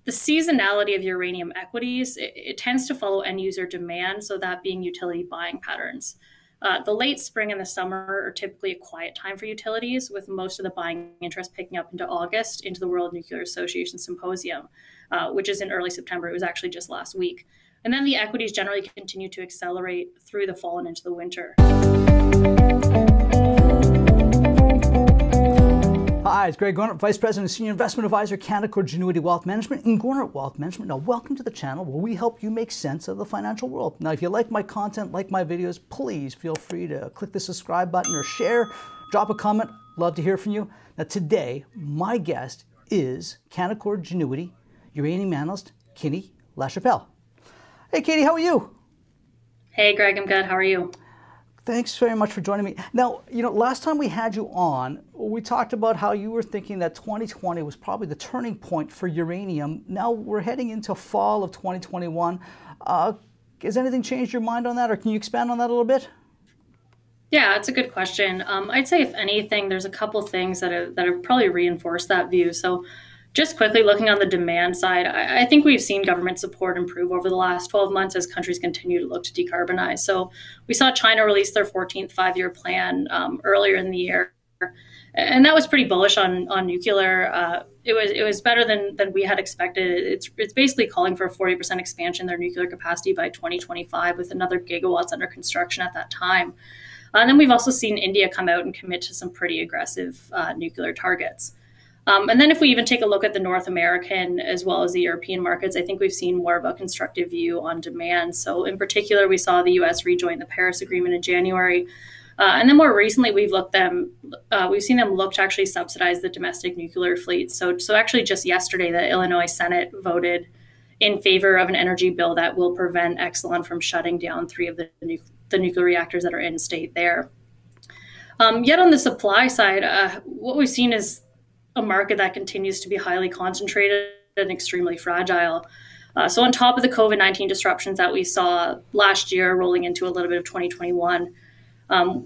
the seasonality of uranium equities, it tends to follow end user demand, so that being utility buying patterns. The late spring and the summer are typically a quiet time for utilities, with most of the buying interest picking up into August, into the World Nuclear Association Symposium, which is in early September. It was actually just last week. And then the equities generally continue to accelerate through the fall and into the winter. Hi, it's ggoernert, Vice President and Senior Investment Advisor, Canaccord Genuity Wealth Management and ggoernert Wealth Management. Now, welcome to the channel where we help you make sense of the financial world. Now, if you like my content, like my videos, please feel free to click the subscribe button or share, drop a comment. Love to hear from you. Now, today, my guest is Canaccord Genuity Uranium Analyst, Katie Lachapelle. Hey, Katie, how are you? Hey, Greg, I'm good. How are you? Thanks very much for joining me. Now, last time we had you on, we talked about how you were thinking that 2020 was probably the turning point for uranium. Now we're heading into fall of 2021. Has anything changed your mind on that, or can you expand on that a little bit? Yeah, it's a good question. I'd say if anything, there's a couple things that have probably reinforced that view. So just quickly looking on the demand side, I think we've seen government support improve over the last 12 months as countries continue to look to decarbonize. So we saw China release their 14th five-year plan earlier in the year, and that was pretty bullish on nuclear. It was better than we had expected. It's basically calling for a 40% expansion in their nuclear capacity by 2025, with another gigawatts under construction at that time. And then we've also seen India come out and commit to some pretty aggressive nuclear targets. And then if we even take a look at the North American as well as the European markets, I think we've seen more of a constructive view on demand. So in particular, we saw the US rejoin the Paris Agreement in January. And then more recently, we've seen them look to actually subsidize the domestic nuclear fleet. So actually just yesterday, the Illinois Senate voted in favor of an energy bill that will prevent Exelon from shutting down 3 of the nuclear reactors that are in state there. Yet on the supply side, what we've seen is a market that continues to be highly concentrated and extremely fragile. So on top of the COVID-19 disruptions that we saw last year rolling into a little bit of 2021,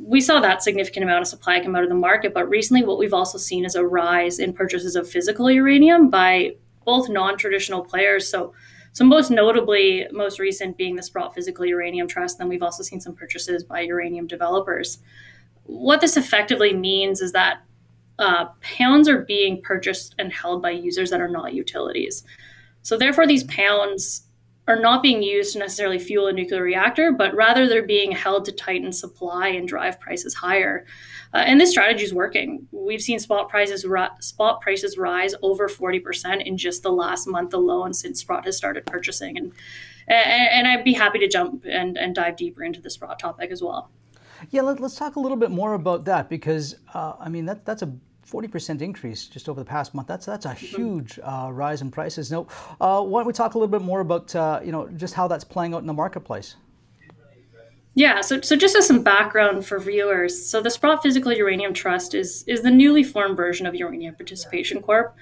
we saw that significant amount of supply come out of the market. But recently what we've also seen is a rise in purchases of physical uranium by both non-traditional players. So most notably, most recent being the Sprott Physical Uranium Trust. Then we've also seen some purchases by uranium developers. What this effectively means is that pounds are being purchased and held by users that are not utilities. So therefore, these pounds are not being used to necessarily fuel a nuclear reactor, but rather they're being held to tighten supply and drive prices higher. And this strategy is working. We've seen spot prices rise over 40% in just the last month alone since Sprott has started purchasing. And I'd be happy to jump and dive deeper into the Sprott topic as well. Yeah, let's talk a little bit more about that, because I mean that's a 40% increase just over the past month. That's a huge rise in prices. Now, why don't we talk a little bit more about just how that's playing out in the marketplace? Yeah, so just as some background for viewers, so the Sprott Physical Uranium Trust is the newly formed version of Uranium Participation Corp.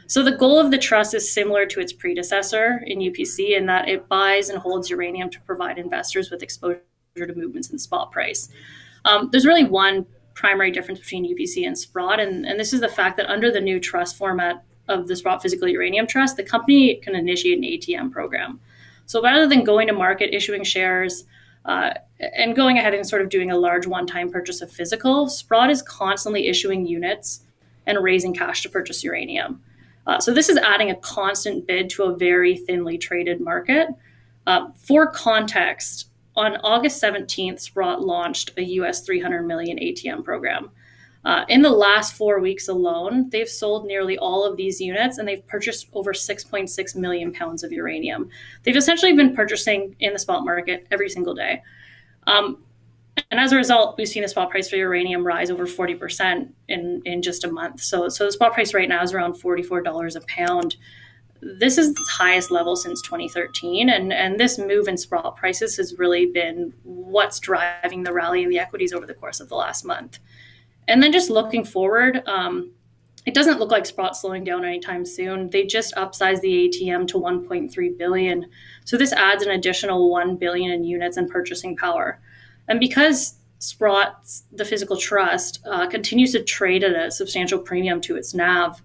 So the goal of the trust is similar to its predecessor in UPC in that it buys and holds uranium to provide investors with exposure to movements in spot price. There's really one primary difference between UPC and Sprott, and this is the fact that under the new trust format of the Sprott Physical Uranium Trust, the company can initiate an ATM program. So rather than going to market, issuing shares, and going ahead and sort of doing a large one-time purchase of physical, Sprott is constantly issuing units and raising cash to purchase uranium. So this is adding a constant bid to a very thinly traded market. For context, on August 17th, Sprott launched a US $300 million ATM program. In the last 4 weeks alone, they've sold nearly all of these units, and they've purchased over 6.6 million pounds of uranium. They've essentially been purchasing in the spot market every single day. And as a result, we've seen the spot price for uranium rise over 40% in just a month. So the spot price right now is around $44 a pound. This is the highest level since 2013, and this move in Sprott prices has really been what's driving the rally in the equities over the course of the last month. And then just looking forward, it doesn't look like Sprott's slowing down anytime soon. They just upsized the ATM to 1.3 billion. So this adds an additional 1 billion in units and purchasing power. And because Sprott, the physical trust, continues to trade at a substantial premium to its NAV,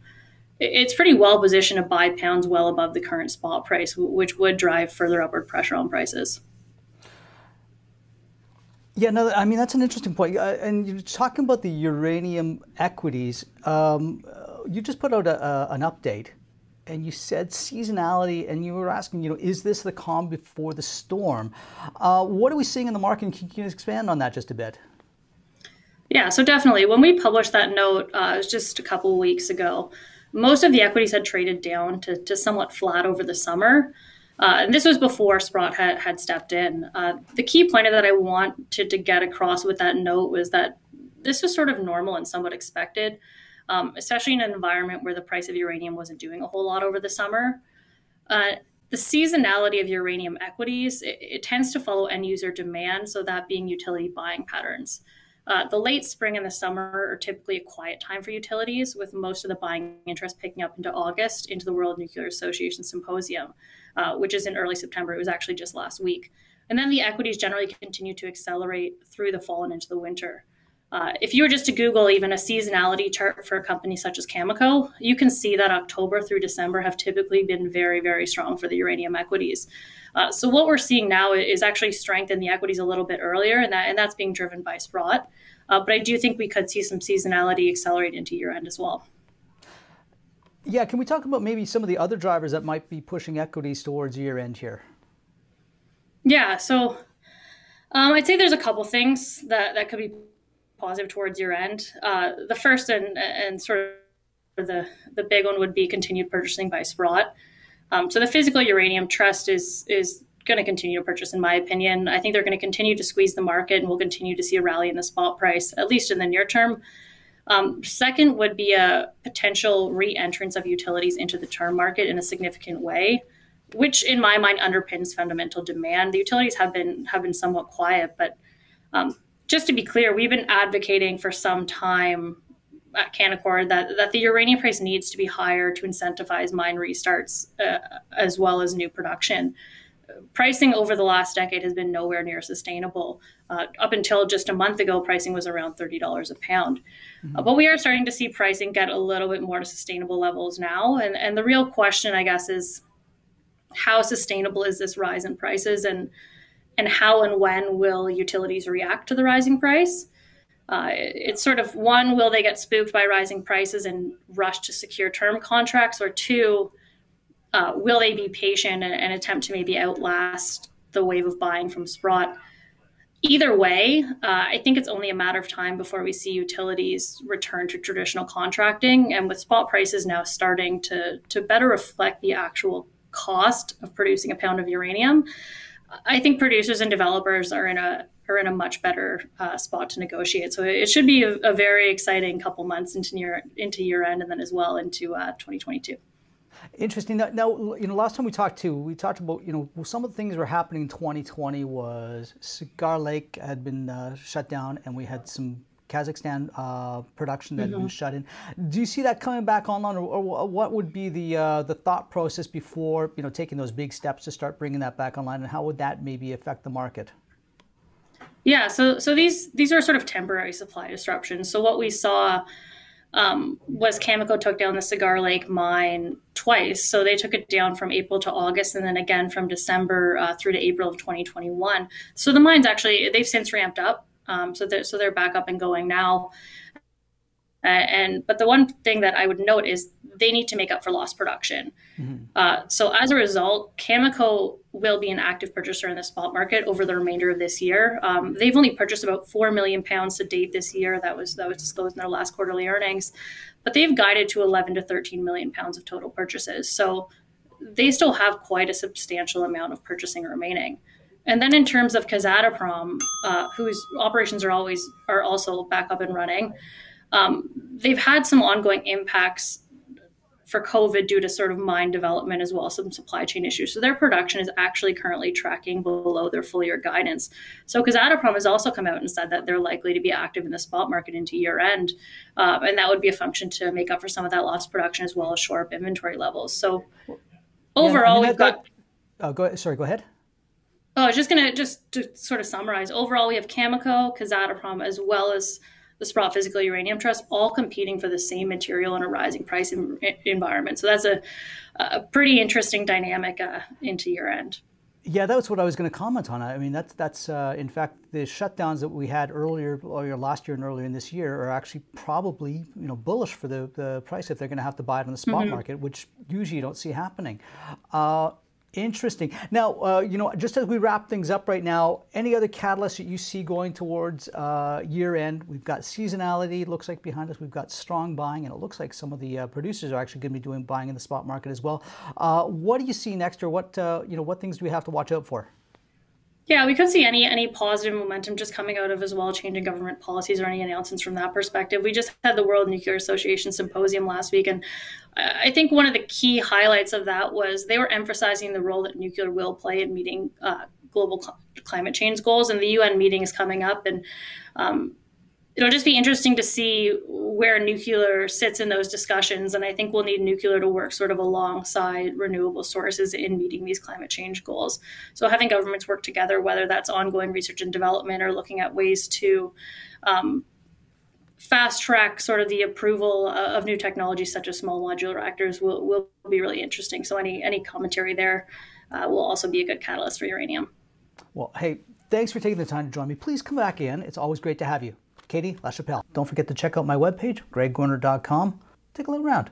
it's pretty well positioned to buy pounds well above the current spot price, which would drive further upward pressure on prices. Yeah, no, I mean, that's an interesting point. And you're talking about the uranium equities. You just put out an update and you said seasonality, and you were asking, is this the calm before the storm? What are we seeing in the market? Can you expand on that just a bit? Yeah, so definitely. When we published that note, it was just a couple of weeks ago. Most of the equities had traded down to somewhat flat over the summer. And this was before Sprott had stepped in. The key point that I wanted to get across with that note was that this was sort of normal and somewhat expected, especially in an environment where the price of uranium wasn't doing a whole lot over the summer. The seasonality of uranium equities, it tends to follow end user demand, so that being utility buying patterns. The late spring and the summer are typically a quiet time for utilities, with most of the buying interest picking up into August, into the World Nuclear Association Symposium, which is in early September. It was actually just last week. And then the equities generally continue to accelerate through the fall and into the winter. If you were just to Google even a seasonality chart for a company such as Cameco, you can see that October through December have typically been very, very strong for the uranium equities. So what we're seeing now is actually strength in the equities a little bit earlier, and that's being driven by Sprott. But I do think we could see some seasonality accelerate into year end as well. Yeah, can we talk about maybe some of the other drivers that might be pushing equities towards year end here? Yeah, so I'd say there's a couple things that could be positive towards year end. The first and sort of the big one would be continued purchasing by Sprott. So the Physical Uranium Trust is going to continue to purchase, in my opinion. I think they're going to continue to squeeze the market, and we'll continue to see a rally in the spot price, at least in the near term. Second would be a potential re-entrance of utilities into the term market in a significant way, which in my mind underpins fundamental demand. The utilities have been somewhat quiet, but just to be clear, we've been advocating for some time at Canaccord that the uranium price needs to be higher to incentivize mine restarts as well as new production. Pricing over the last decade has been nowhere near sustainable. Up until just a month ago, pricing was around $30 a pound. Mm-hmm. But we are starting to see pricing get a little bit more to sustainable levels now. And the real question, I guess, is how sustainable is this rise in prices, and how and when will utilities react to the rising price? It's sort of, one, will they get spooked by rising prices and rush to secure term contracts? Or two, will they be patient and attempt to maybe outlast the wave of buying from Sprott? Either way, I think it's only a matter of time before we see utilities return to traditional contracting. And with spot prices now starting to better reflect the actual cost of producing a pound of uranium, I think producers and developers are in a much better spot to negotiate. So it should be a very exciting couple months into year end, and then as well into 2022. Interesting. Now, last time we talked about, some of the things that were happening in 2020 was Cigar Lake had been shut down, and we had some Kazakhstan production that had been shut in. Do you see that coming back online, or what would be the thought process before, taking those big steps to start bringing that back online, and how would that maybe affect the market? Yeah, so these are sort of temporary supply disruptions. So what we saw was Cameco took down the Cigar Lake mine twice. So they took it down from April to August, and then again from December through to April of 2021. So the mines actually, they've since ramped up. So they're back up and going now. But the one thing that I would note is they need to make up for lost production. Mm-hmm. So as a result, Cameco will be an active purchaser in the spot market over the remainder of this year. They've only purchased about 4 million pounds to date this year. That was disclosed in their last quarterly earnings. But they've guided to 11 to 13 million pounds of total purchases. So they still have quite a substantial amount of purchasing remaining. And then in terms of Kazatomprom, whose operations are also back up and running, they've had some ongoing impacts for COVID due to sort of mine development as well as some supply chain issues. So their production is actually currently tracking below their full year guidance. So Kazatomprom has also come out and said that they're likely to be active in the spot market into year end. And that would be a function to make up for some of that lost production as well as shore up inventory levels. So overall, we've got... go ahead. Oh, I was just going to sort of summarize. Overall, we have Cameco, Kazatomprom, as well as the Sprott Physical Uranium Trust, all competing for the same material in a rising price environment. So that's a pretty interesting dynamic into year end. Yeah, that's what I was going to comment on. I mean, that's in fact, the shutdowns that we had earlier last year and earlier in this year are actually probably, bullish for the price if they're going to have to buy it on the spot market, which usually you don't see happening. Interesting. Now, just as we wrap things up right now, any other catalysts that you see going towards year end? We've got seasonality, looks like behind us. We've got strong buying, and it looks like some of the producers are actually going to be doing buying in the spot market as well. What do you see next, or what things do we have to watch out for? Yeah, we could see any positive momentum just coming out of as well changing government policies or any announcements from that perspective. We just had the World Nuclear Association Symposium last week, and I think one of the key highlights of that was they were emphasizing the role that nuclear will play in meeting global climate change goals. And the UN meeting is coming up, and it'll just be interesting to see where nuclear sits in those discussions. And I think we'll need nuclear to work sort of alongside renewable sources in meeting these climate change goals. So having governments work together, whether that's ongoing research and development or looking at ways to fast track sort of the approval of new technologies such as small modular reactors will be really interesting. So any commentary there will also be a good catalyst for uranium. Well, hey, thanks for taking the time to join me. Please come back in. It's always great to have you. Katie, Lachapelle. Don't forget to check out my webpage, ggoernert.com. Take a look around.